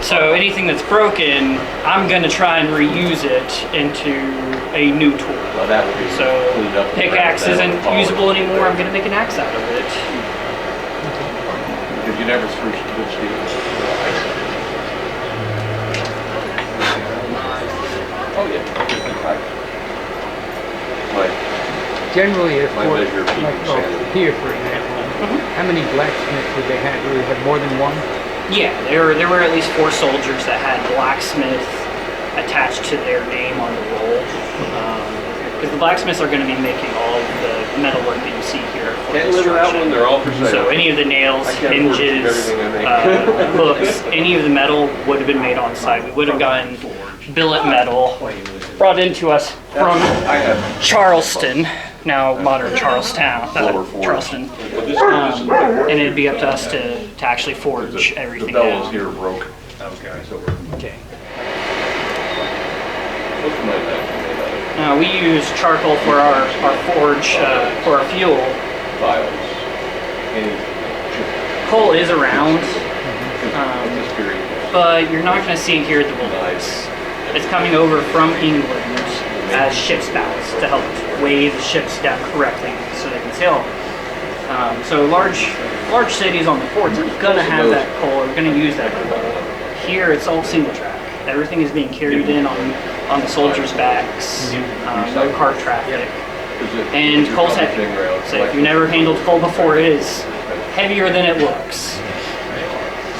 So anything that's broken, I'm going to try and reuse it into a new tool. Well, that would be So pickaxe isn't usable anymore. I'm going to make an axe out of it. Because you never threw good steel. Oh yeah. Generally, if My measure of like insanity. here, for example, how many blacksmiths would they have? Do they have more than one? Yeah, there were at least 4 soldiers that had blacksmith attached to their name on the roll. Because the blacksmiths are going to be making all of the metalwork that you see here for Can't live without one, construction. they're all for sale. So any of the nails, I can't afford to keep hinges, everything I make. hooks, any of the metal would have been made on site. We would have gotten billet metal brought into us from I have Charleston, now modern Charlestown, Lower forge. Charleston. But this And it'd be up to us to actually forge everything The bellows down. here broke. Okay. So Okay. what's my knife made out We use charcoal for our forge, for our fuel. of? Files. Any Coal is around, at this period. but you're not going to see it here at the Bulldogs. It's coming over from England as ship's ballast to help weigh the ships down correctly so they can sail. So large cities on the ports are going to have that coal, are going to use that coal. Here it's all single track. Everything is being carried in on the soldiers' backs, no cart traffic. And coal's heavy. So if you never handled coal before, it is heavier than it looks.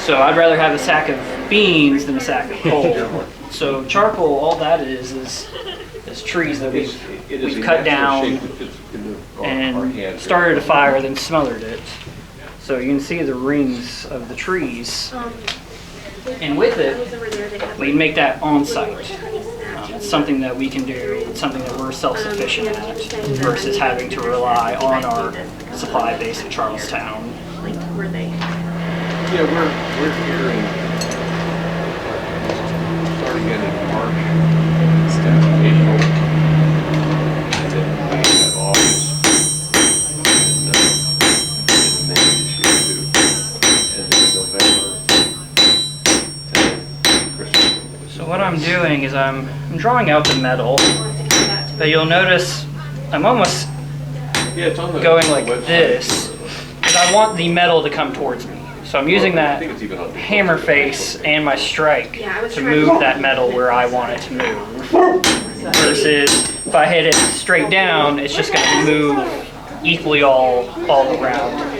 So I'd rather have a sack of beans than a sack of coal. So charcoal, all that is trees that we've cut down and started a fire, then smothered it. So you can see the rings of the trees. And with it, we can make that on site. It's something that we can do, it's something that we're self-sufficient at versus having to rely on our supply base of Charlestown. Were they? Yeah, we're here in starting in March, April, and then we have August, and May this year too, and then November, and Christmas. So what I'm doing is I'm drawing out the metal, but you'll notice I'm almost Yeah, it's on the going like website. this, because I want the metal to come towards me. So I'm using I that think it's even on hammer face and my strike to move that metal where I want it to move. Versus if I hit it straight down, it's just going to move equally all around.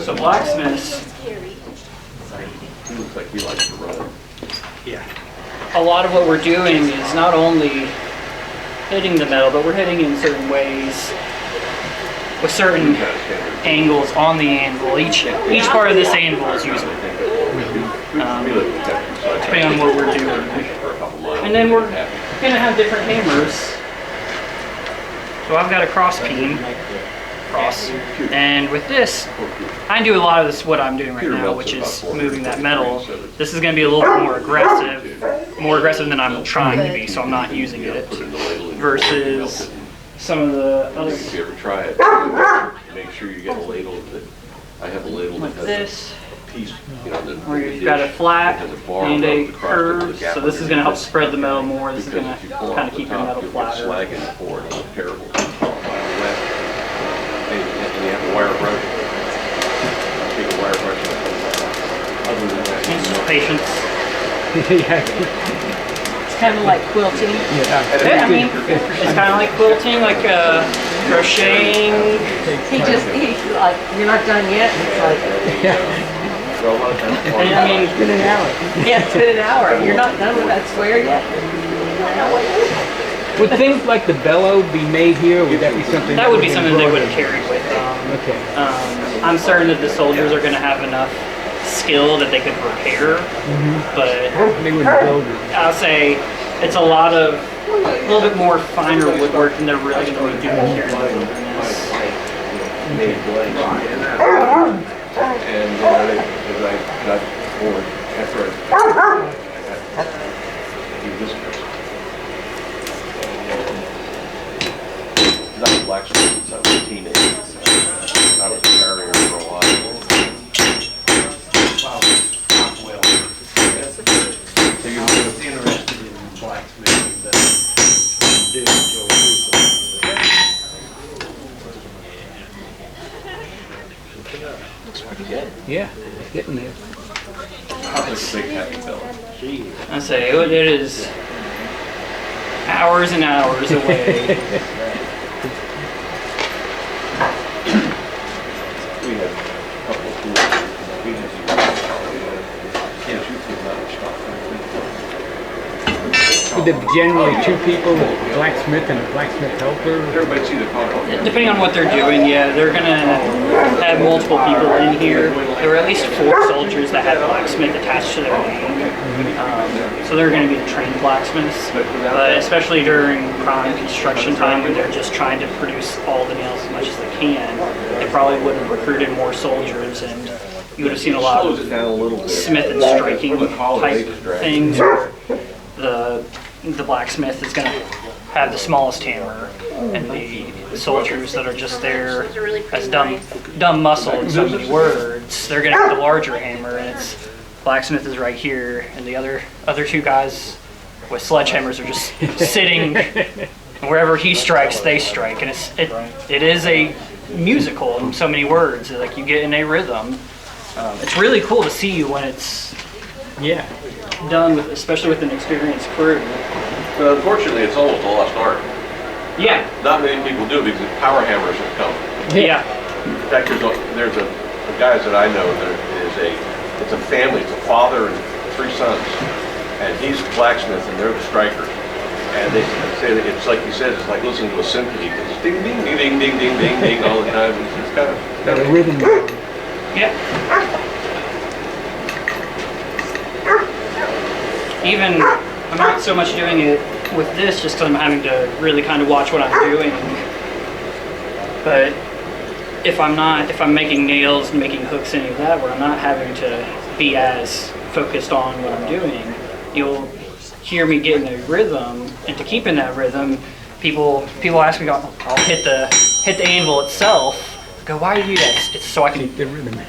So blacksmiths, He looks like he likes to run. a lot of what we're doing is not only hitting the metal, but we're hitting in certain ways with certain angles on the anvil. Each part of this anvil is usable, depending on what we're doing. And then we're going to have different hammers. So I've got a cross beam, and with this, I do a lot of this, what I'm doing right now, which is moving that metal. This is going to be a little bit more aggressive than I'm trying to be, so I'm not using it, versus some of the other, If you ever try it, make sure you get a ladle that, I have a ladle that like has this, a piece, you know, that. where you've got a flat Has a bar and a runs across curve, the gap so this is going to help spread the metal more. This is Because going if you to pull kind off of the keep your top, metal you'll get flatter. slag in the pour, it'll look terrible. And you have a wire brush. Take a wire brush. Other than that, It's just patience. It's kind of like quilting. Yeah, I mean, it's kind of like quilting, like crocheting. He's like, you're not done yet? It's like, And I mean, it's been an hour. Yeah, it's been an hour. You're not done with that square yet? Would things like the bellow be made here? Or would that be something? that would be something they would have carried with them. Okay. I'm certain that the soldiers are going to have enough skill that they could repair, but They wouldn't build it. I'll say it's a little bit more finer woodwork than they're really going to be doing here in the wilderness. made blanks. And as I got bored, after I do this person. I was a blacksmith since I was a teenager. I was a farrier for a while. you I was interested in blacksmithing, but didn't until recently. Yeah, getting there. It's a big happy fellow. I say it is hours and hours away. We had a couple of tools. We had can't shoot too much stuff. There generally two people, a blacksmith and a blacksmith helper. Everybody see the car. Depending on what they're doing, yeah, they're gonna have multiple people in here. There were at least 4 soldiers that had blacksmith attached to their name. So they're gonna be the trained blacksmiths. But especially during prime construction time when they're just trying to produce all the nails as much as they can, they probably would have recruited more soldiers, and you would have seen a lot Slows of it down a little bit. smith and striking For the holidays, type it's dragged. things. The blacksmith is going to have the smallest hammer, and the soldiers that are just there as dumb muscle in so many words, they're going to have the larger hammer, and it's blacksmith is right here, and the other 2 guys with sledgehammers are just sitting, and wherever he strikes, they strike, and it is a musical in so many words, like you get in a rhythm. It's really cool to see when it's done with, especially with an experienced crew. But unfortunately, it's almost a lost art. Yeah, Not many people do because power hammers have come. yeah. In fact, there's a guys that I know that it's a family, it's a father and 3 sons, and he's a blacksmith and they're the strikers. And they say that it's like you said, it's like listening to a symphony. It's ding ding ding ding ding ding ding ding all the time. It's kind of Got a rhythm. Yeah. Even, I'm not so much doing it with this just because I'm having to really kind of watch what I'm doing. But if I'm making nails and making hooks, any of that, where I'm not having to be as focused on what I'm doing, you'll hear me get in a rhythm, and to keep in that rhythm, people ask me, I'll hit the anvil itself. Go, why do you do that? It's so I can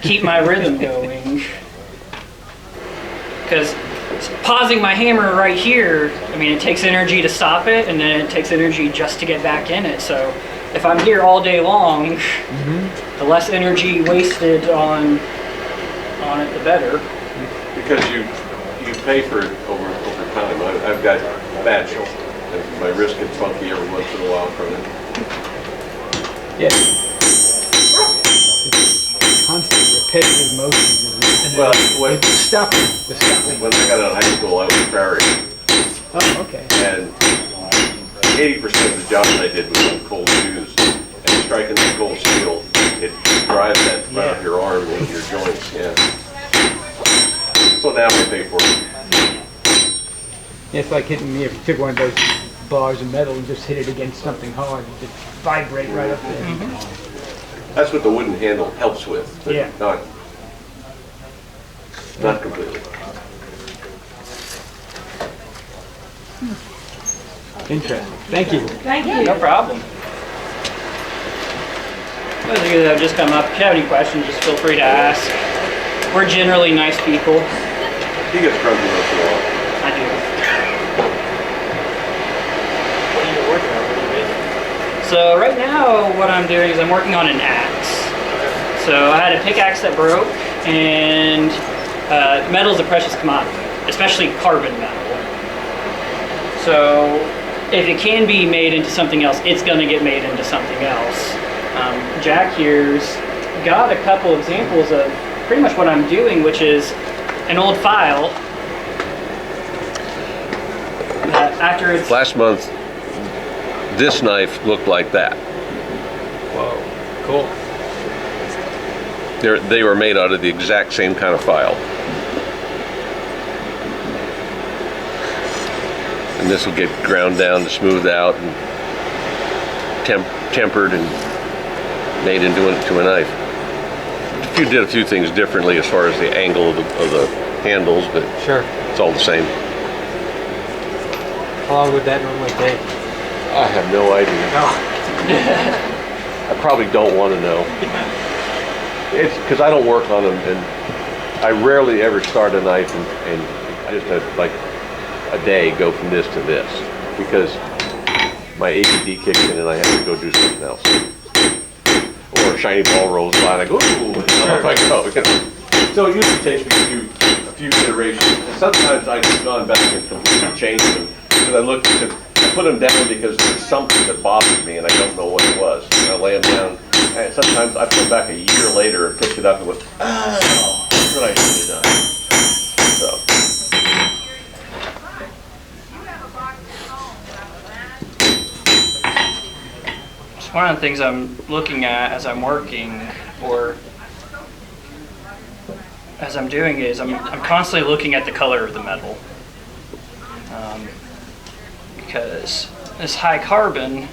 keep my rhythm going. Because pausing my hammer right here, I mean, it takes energy to stop it, and then it takes energy just to get back in it. So if I'm here all day long, the less energy wasted on it, the better. because you pay for it over time. I've got bad shoulder. My wrist gets funky every once in a while from it. Yeah. Constant repetitive motions. Well, when The stopping. I got out of high school, I was farrier, Oh, okay. and 80% of the jobs I did was on cold shoes. And striking the cold steel, it drives that front of your arm into your joints. Yeah. So now I pay for it. It's like hitting me if you took one of those bars of metal and just hit it against something hard. It just vibrate right up there. That's what the wooden handle helps with, but Yeah. not completely. Interesting. Thank you. Thank you. No problem. Those of you that have just come up, if you have any questions, just feel free to ask. We're generally nice people. He gets grumpy once in a while. I do. What are you working on? What are you making? So right now, what I'm doing is I'm working on an axe. So I had a pickaxe that broke, and metal is a precious commodity, especially carbon metal. So if it can be made into something else, it's going to get made into something else. Jack here's got a couple examples of pretty much what I'm doing, which is an old file that after it's... Last month, this knife looked like that. Whoa. Cool. They were made out of the exact same kind of file. And this will get ground down to smooth out and tempered and made into a knife. You did a few things differently as far as the angle of the handles, but Sure. it's all the same. How long would that normally take? I have no idea. I probably don't want to know. It's because I don't work on them, and I rarely ever start a knife and just like a day go from this to this, because my ADD kicks in and I have to go do something else. Or a shiny ball rolls by and I go, ooh, and off I go. You know? So it usually takes me a few iterations. And sometimes I've gone back and completely changed them. Because I put them down because there's something that bothered me and I don't know what it was. And I lay them down. And sometimes I come back a year later and pick it up and went, oh, that's what I should have done. So. One of the things I'm looking at as I'm working, or as I'm doing, is I'm constantly looking at the color of the metal, because this high carbon,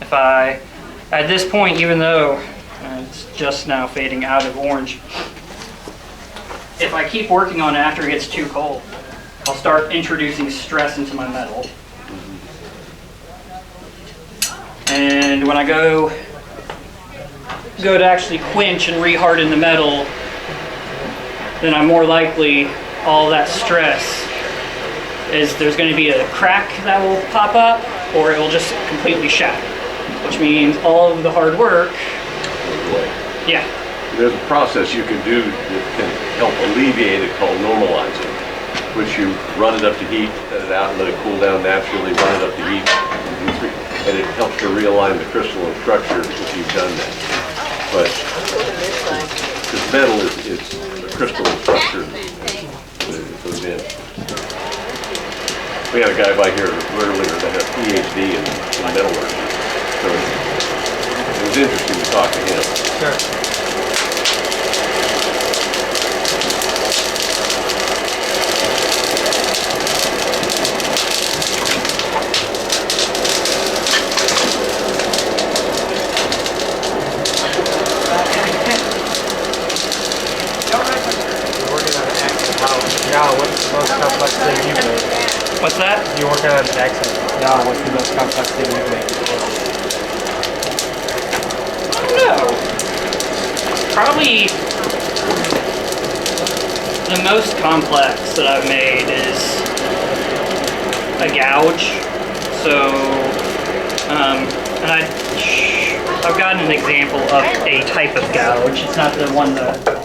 if I, at this point, even though it's just now fading out of orange, if I keep working on it after it gets too cold, I'll start introducing stress into my metal. And when I go to actually quench and reharden the metal, then I'm more likely all that stress is there's going to be a crack that will pop up, or it will just completely shatter, which means all of the hard work. Yeah. There's a process you can do that can help alleviate it called normalizing, which you run it up to heat, set it out, and let it cool down naturally, run it up to heat, and it helps to realign the crystalline structure if you've done that. But because metal is a crystalline structure that it goes in. We had a guy by here earlier that had a PhD in metalworking, so it was interesting to talk to him. Sure. Now, what's the most complex thing you've made? What's that? You're working on an accent. Now, what's the most complex thing you've made? I don't know. Probably the most complex that I've made is a gouge. So, and I've gotten an example of a type of gouge. It's not the one that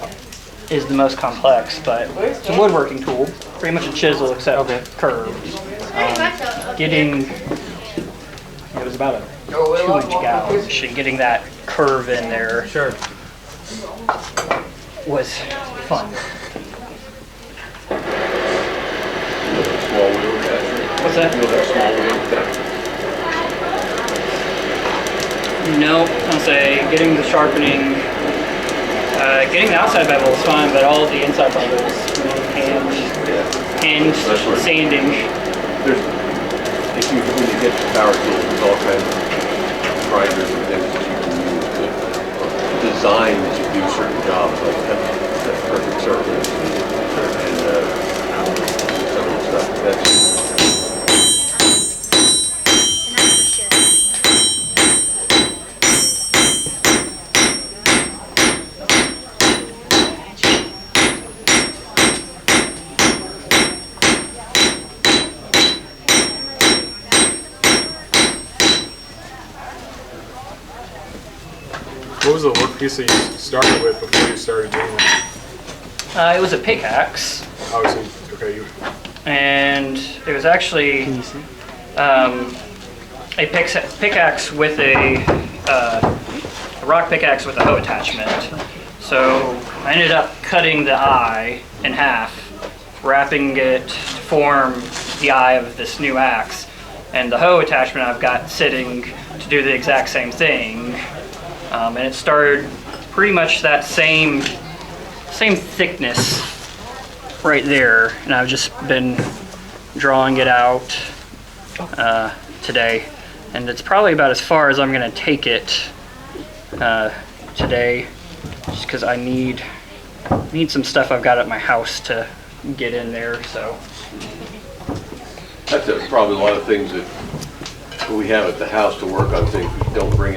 is the most complex, but it's a woodworking tool, pretty much a chisel except curved. Getting, it was about a 2-inch gouge, and getting that curve in there was fun. Small wheel attachment. What's that? You have small wheel attachment. No, I'll say getting the sharpening, getting the outside bevel is fine, but all of the inside bevels, hand sanding. When you get to power tools, there's all kinds of grinders and things that you can use to design that you do certain jobs, like that perfect surface and some of the stuff. That's What was the workpiece that you started with before you started doing that? It was a pickaxe, Obviously, okay. and it was actually a pickaxe with a rock pickaxe with a hoe attachment. So I ended up cutting the eye in half, wrapping it to form the eye of this new axe, and the hoe attachment I've got sitting to do the exact same thing. And it started pretty much that same thickness right there, and I've just been drawing it out today, and it's probably about as far as I'm going to take it today, just because I need some stuff I've got at my house to get in there. So probably a lot of things that we have at the house to work on things we don't bring